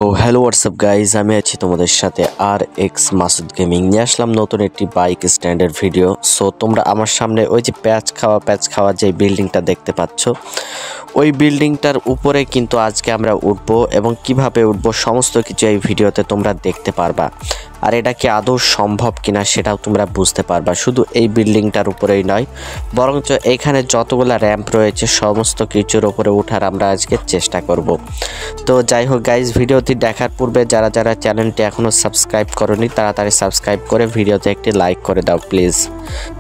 তো hello WhatsApp guys, আমি আছি তোমাদের সাথে আর এক্স মাসুদ গেমিং নিয়ে আসলাম নতুন একটি বাইক স্ট্যান্ডের ভিডিও। সো তোমরা আমার সামনে ওই যে প্যাচ খাওয়া যে বিল্ডিংটা দেখতে পাচ্ছ, ওই বিল্ডিংটার উপরে কিন্তু আজকে আমরা উঠবো এবং কিভাবে উঠবো সমস্ত কিছু এই ভিডিওতে তোমরা দেখতে পারবা। আর এটা কি আদৌ সম্ভব কিনা সেটাও তোমরা বুঝতে পারবা। শুধু এই বিল্ডিংটার উপরেই নয়, বরঞ্চ এইখানে যতগুলো র্যাম্প রয়েছে সমস্ত কিছুর উপরে ওঠার আমরা আজকে চেষ্টা করব। তো যাই হোক গাইজ, ভিডিওটি দেখার পূর্বে যারা যারা চ্যানেলটি এখনও সাবস্ক্রাইব করোনি তাড়াতাড়ি সাবস্ক্রাইব করে ভিডিওতে একটি লাইক করে দাও প্লিজ।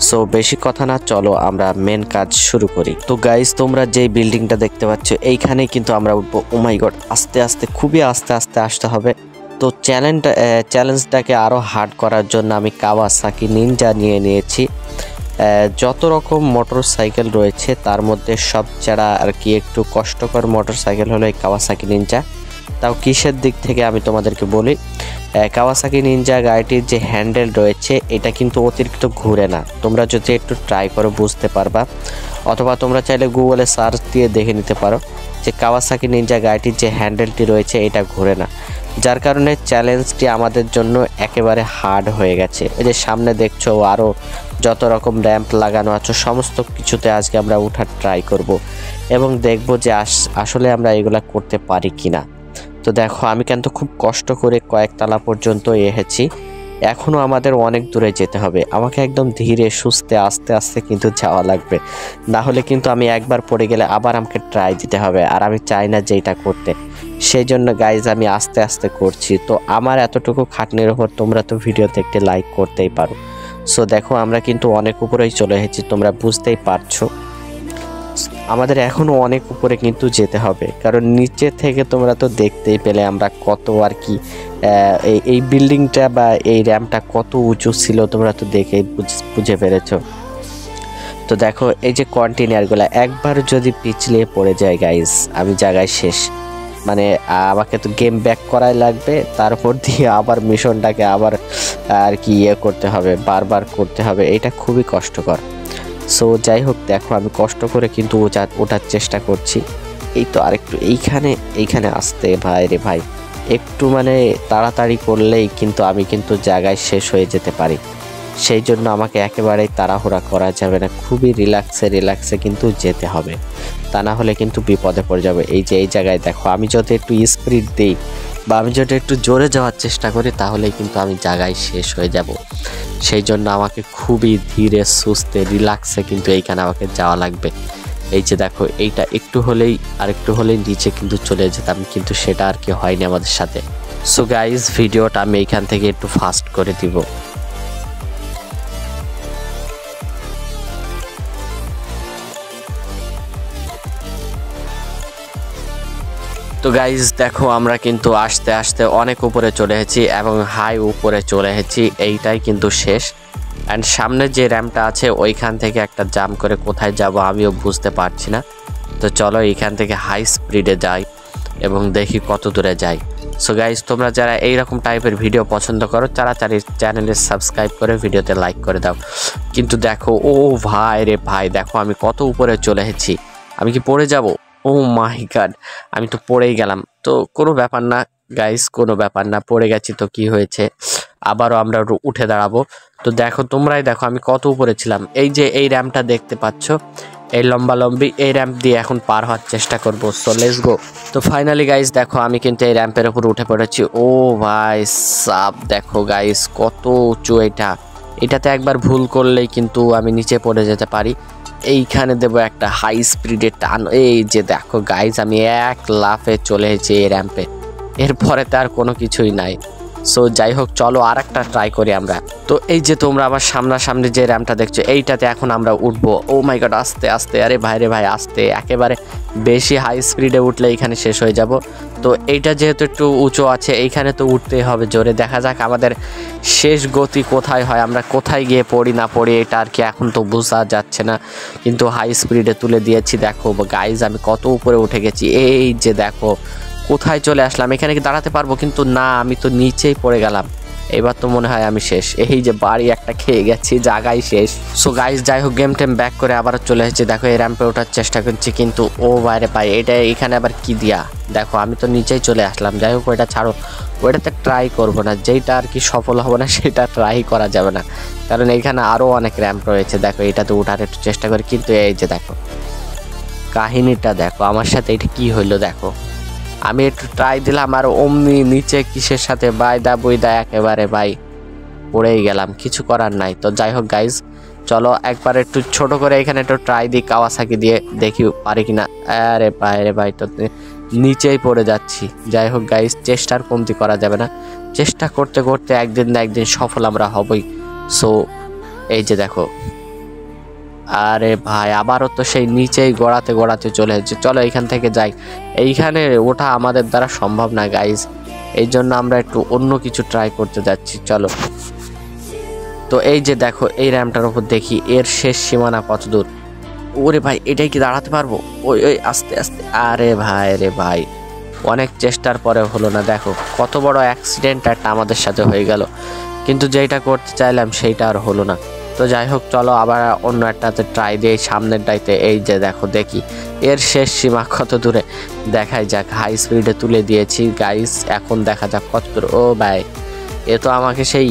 সো বেশি কথা না, চলো আমরা মেন কাজ শুরু করি। তো গাইজ, তোমরা যেই বিল্ডিংটা দেখতে পাচ্ছ এইখানে কিন্তু আমরা উঠবো। ও মাই গড, আস্তে আস্তে, খুবই আস্তে আস্তে আসতে হবে। তো চ্যালেঞ্জটাকে আরও হার্ড করার জন্য আমি কাওয়াসাকি নিনজা নিয়ে নিয়েছি। যত রকম মোটর সাইকেল রয়েছে তার মধ্যে সবচেয়ে আর কি একটু কষ্টকর মোটর সাইকেল হলো এই কাওয়াসাকি নিনজা। তাও কিসের দিক থেকে আমি তোমাদেরকে বলি, কাওয়াসাকি নিনজা গাড়িটির যে হ্যান্ডেল রয়েছে এটা কিন্তু অতিরিক্ত ঘুরে না। তোমরা যদি একটু ট্রাই করো বুঝতে পারবা, অথবা তোমরা চাইলে গুগলে সার্চ দিয়ে দেখে নিতে পারো যে কাওয়াসাকি নিনজা গাড়িটির যে হ্যান্ডেলটি রয়েছে এটা ঘুরে না, যার কারণে চ্যালেঞ্জটি আমাদের জন্য একেবারে হার্ড হয়ে গেছে। এই যে সামনে দেখছো আরও যত রকম র্যাম্প লাগানো আছে সমস্ত কিছুতে আজকে আমরা উঠার ট্রাই করব এবং দেখব যে আসলে আমরা এগুলা করতে পারি কিনা। তো দেখো, আমি কিন্তু খুব কষ্ট করে কয়েকতলা পর্যন্ত এসেছি, এখনও আমাদের অনেক দূরে যেতে হবে। আমাকে একদম ধীরে সুস্থে আস্তে আস্তে কিন্তু যাওয়া লাগবে, না হলে কিন্তু আমি একবার পড়ে গেলে আবার আমাকে ট্রাই দিতে হবে, আর আমি চাই না যে এটা করতে। সেই জন্য গাইজ আমি আস্তে আস্তে করছি। তো আমার এতটুকু খাটনির ওপর তোমরা তো ভিডিওতে একটি লাইক করতেই পারো। সো দেখো, আমরা কিন্তু অনেক উপরেই চলে এসেছি, তোমরা বুঝতেই পারছো আমাদের এখনও অনেক উপরে কিন্তু যেতে হবে, কারণ নিচে থেকে তোমরা তো দেখতেই পেলে আমরা কত আর কি এই বিল্ডিংটা বা এই র্যাম্পটা কত উঁচু ছিল, তোমরা তো দেখেই বুঝে পেরেছ। তো দেখো, এই যে কন্টেনারগুলো একবার যদি পিছলে পড়ে যায় গাইজ, আমি জায়গায় শেষ। মানে আমাকে তো গেম ব্যাক করাই লাগবে, তারপর দিয়ে আবার মিশনটাকে আবার আর কি করতে হবে, বারবার করতে হবে। এটা খুবই কষ্টকর। সো যাই হোক, দেখো আমি কষ্ট করে কিন্তু ওঠার চেষ্টা করছি। এই তো আরেকটু এইখানে আসতে ভাই রে ভাই, একটু মানে তাড়াতাড়ি করলেই কিন্তু আমি কিন্তু জায়গায় শেষ হয়ে যেতে পারি। সেই জন্য আমাকে একেবারেই তাড়াহুড়া করা যাবে না, খুবই রিল্যাক্সে কিন্তু যেতে হবে, তা না হলে কিন্তু বিপদে পড়ে যাবে। এই যে এই জায়গায় দেখো, আমি যদি একটু স্পিড দিই বা আমি যদি একটু জোরে যাওয়ার চেষ্টা করি তাহলেই কিন্তু আমি জায়গায় শেষ হয়ে যাব। সেই জন্য আমাকে খুবই ধীরে সুস্থে রিল্যাক্সে কিন্তু এইখানে আমাকে যাওয়া লাগবে। এই যে দেখো, এইটা একটু হলেই নিচে কিন্তু চলে যেতাম, কিন্তু সেটা আর কি হয়নি আমাদের সাথে। সো গাইজ, ভিডিওটা আমি এইখান থেকে একটু ফাস্ট করে দিব। তো গাইজ দেখো, আমরা কিন্তু আস্তে আস্তে অনেক উপরে চলে এসেছি এবং হাই উপরে চলে এসেছি, এইটাই কিন্তু শেষ। অ্যান্ড সামনে যে র্যাম্পটা আছে ওইখান থেকে একটা জাম্প করে কোথায় যাব আমিও বুঝতে পারছি না। তো চলো এইখান থেকে হাই স্পিডে যাই এবং দেখি কত দূরে যাই। সো গাইজ, তোমরা যারা এইরকম টাইপের ভিডিও পছন্দ করো তারা চ্যানেলে সাবস্ক্রাইব করে ভিডিওতে লাইক করে দাও। কিন্তু দেখো, ও ভাই রে ভাই, দেখো আমি কত উপরে চলে এসেছি। আমি কি পড়ে যাব? ও মাই গড, আমি তো পড়েই গেলাম। তো কোনো ব্যাপার না গাইস, কোনো ব্যাপার না, পড়ে গেছি তো কি হয়েছে, আবারও আমরা উঠে দাঁড়াবো। তো দেখো, তোমরাই দেখো আমি কত উপরে ছিলাম। এই যে এই র্যাম্পটা দেখতে পাচ্ছ, এই লম্বি এই র্যাম্প দিয়ে এখন পার হওয়ার চেষ্টা করব। So let's go. তো ফাইনালি গাইস দেখো, আমি কিন্তু এই র্যাম্পের উপর উঠে পড়েছি। ও ভাই সাব, দেখো গাইস কত উঁচু এটাতে একবার ভুল করলেই কিন্তু আমি নিচে পড়ে যেতে পারি। এইখানে দেব একটা হাই স্পিডের টান। এই যে দেখো গাইজ, আমি এক লাফে চলে এসেছি এই র্যাম্পে, এরপরে তো আর কোনো কিছুই নাই। সো যাই হোক, চলো আর একটা ট্রাই করি আমরা। তো এই যে তোমরা আমার সামনাসামনি যে র্যাম্পটা দেখছো এইটাতে এখন আমরা উঠবো। ও মাই গড, আস্তে আস্তে, আরে ভাই রে ভাই আস্তে, একেবারে বেশি হাই স্পিডে উঠলে এইখানে শেষ হয়ে যাব। তো এইটা যেহেতু একটু উঁচু আছে, এইখানে তো উঠতেই হবে জোরে। দেখা যাক আমাদের শেষ গতি কোথায় হয়, আমরা কোথায় গিয়ে পড়ি না পড়ি এটা আর কি এখন তো বোঝা যাচ্ছে না, কিন্তু হাই স্পিডে তুলে দিয়েছি। দেখো গাইজ, আমি কত উপরে উঠে গেছি। এই যে দেখো কোথায় চলে আসলাম, এখানে কি দাঁড়াতে পারবো? কিন্তু না, আমি তো নিচেই পড়ে গেলাম। এবার তো মনে হয় আমি শেষ। এই যে বাড়ি একটা খেয়ে গেছি, জায়গায় শেষ। সো গাইস যাই হোক গেম টেম ব্যাক করে আবারও চলে এসেছি। দেখো এই র্যাম্পে ওঠার চেষ্টা করছি, কিন্তু ও বাইরে পাই এটা এখানে আবার কি দিয়া। দেখো আমি তো নিচেই চলে আসলাম। যাই হোক ওইটা ছাড়ো, ওইটাতে ট্রাই করবো না, যেইটা আর কি সফল হবে না সেটা ট্রাই করা যাবে না, কারণ এইখানে আরও অনেক র্যাম্প রয়েছে। দেখো এটাতে ওঠার একটু চেষ্টা করি, কিন্তু এই যে দেখো কাহিনীটা দেখো আমার সাথে এটা কি হইলো। দেখো আমি একটু ট্রাই দিলাম আর অমনি নিচে কিসের সাথে বাইদা বইদা একেবারে ভাই পড়েই গেলাম, কিছু করার নাই। তো যাই হোক গাইজ চলো একবার একটু ছোট করে এখানে একটু ট্রাই দিই কাওয়াসাকি দিয়ে, দেখি পারি কিনা। আরে ভাই তো নিচেই পড়ে যাচ্ছি। যাই হোক গাইজ চেষ্টার কমতি করা যাবে না, চেষ্টা করতে করতে একদিন না একদিন সফল আমরা হবই। সো এই যে দেখো, আরে ভাই আবারও তো সেই নিচেই গড়াতে চলে এসেছে। চলো এইখান থেকে যাই, এইখানে ওঠা আমাদের দ্বারা সম্ভব না গাইজ, এই জন্য আমরা একটু অন্য কিছু ট্রাই করতে যাচ্ছি। চলো তো এই যে দেখো এই র্যাম্পটার উপর দেখি এর শেষ সীমানা কত দূর। ওরে ভাই এটাই কি দাঁড়াতে পারবো? ওই আস্তে আস্তে। আরে ভাই অনেক চেষ্টার পরে হলো না। দেখো কত বড় অ্যাক্সিডেন্ট একটা আমাদের সাথে হয়ে গেল, কিন্তু যেটা করতে চাইলাম সেইটা আর হলো না। তো যাই হোক চলো আবার অন্য একটাতে ট্রাই দিয়ে সামনের ডাইতে। এই যে দেখো দেখি এর শেষ সীমা কত দূরে, দেখাই যাক। হাই স্পিডে তুলে দিয়েছি গাইস, এখন দেখা যাক কত দূর। ও ভাই এ তো আমাকে সেই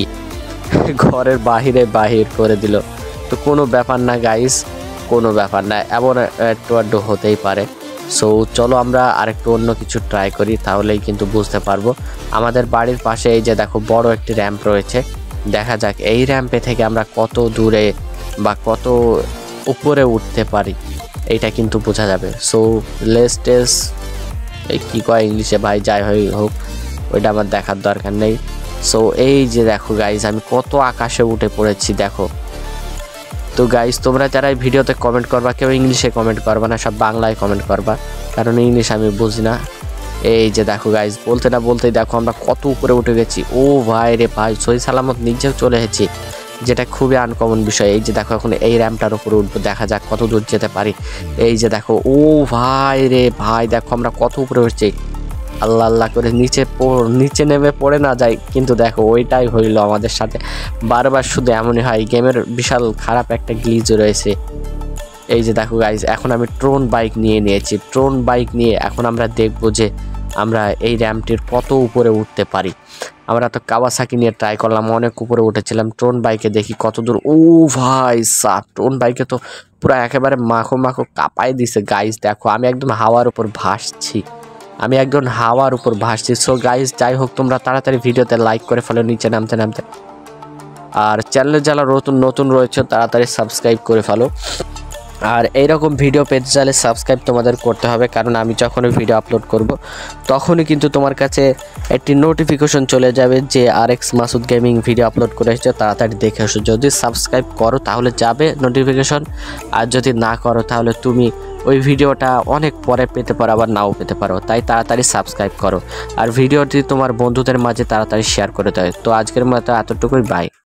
ঘরের বাহির করে দিল। তো কোনো ব্যাপার না গাইস, কোনো ব্যাপার না, এমন একটু আড্ডু হতেই পারে। সো চলো আমরা আরেকটু অন্য কিছু ট্রাই করি, তাহলেই কিন্তু বুঝতে পারবো। আমাদের বাড়ির পাশে এই যে দেখো বড় একটি র্যাম্প রয়েছে, দেখা যাক এই র্যাম্পে থেকে আমরা কত দূরে বা কত উপরে উঠতে পারি, এইটা কিন্তু বোঝা যাবে। সো লেস্টেস এই কী কয় ইংলিশে ভাই, যাই হোক ওইটা আমার দেখার দরকার নেই। সো এই যে দেখো গাইজ আমি কত আকাশে উঠে পড়েছি দেখো। তো গাইজ তোমরা যারা এই ভিডিওতে কমেন্ট করবা, কেউ ইংলিশে কমেন্ট করবা না, সব বাংলায় কমেন্ট করবা, কারণ ইংলিশ আমি বুঝি না। এই যে দেখো গাইজ বলতে না বলতেই দেখো আমরা কত উপরে উঠে গেছি। ও ভাই রে ভাই সহি সালামত নিচেও চলে এসেছি, যেটা খুবই আনকমন বিষয়। এই যে দেখো এখন এই র্যাম্পটার উপরে উঠবো, দেখা যাক কত দূর যেতে পারি। এই যে দেখো ও ভাই রে ভাই দেখো আমরা কত উপরে উঠছি, আল্লাহ করে নিচে নেমে পড়ে না যাই। কিন্তু দেখো ওইটাই হইলো আমাদের সাথে বারবার, শুধু এমনই হয়। গেমের বিশাল খারাপ একটা গ্লিচ রয়েছে। এই যে দেখো গাইজ এখন আমি ট্রোন বাইক নিয়েছি। ট্রোন বাইক নিয়ে এখন আমরা দেখবো যে আমরা এই র্যাম্পটির কত উপরে উঠতে পারি। আমরা তো কাওয়াসাকি নিয়ে ট্রাই করলাম, অনেক উপরে উঠেছিলাম। ট্রোন বাইকে দেখি কত দূর। ও ভাই সাপ, ট্রোন বাইকে তো পুরো একেবারে মাখো কাঁপাই দিছে গাইজ। দেখো আমি একদম হাওয়ার উপর ভাসছি, সো গাইজ যাই হোক তোমরা তাড়াতাড়ি ভিডিওতে লাইক করে ফেলো নিচে নামতে, আর চ্যানেলে যারা নতুন রয়েছে তাড়াতাড়ি সাবস্ক্রাইব করে ফেলো। আর এইরকম ভিডিও পেতে চাইলে সাবস্ক্রাইব তোমাদের করতে হবে, কারণ আমি যখনই ভিডিও আপলোড করব তখনই কিন্তু তোমার কাছে একটি নোটিফিকেশন চলে যাবে যে RX Masud gaming video upload করে এসেছে, তাড়াতাড়ি দেখে আসো। যদি সাবস্ক্রাইব করো তাহলে যাবে নোটিফিকেশন, আর যদি না করো তাহলে তুমি ওই ভিডিওটা অনেক পরে পেতে পারো, আবার নাও পেতে পারো। তাই তাড়াতাড়ি সাবস্ক্রাইব করো আর ভিডিওটি তোমার বন্ধুদের মাঝে তাড়াতাড়ি শেয়ার করে দাও। তো আজকের মতো এতটুকুই, বাই।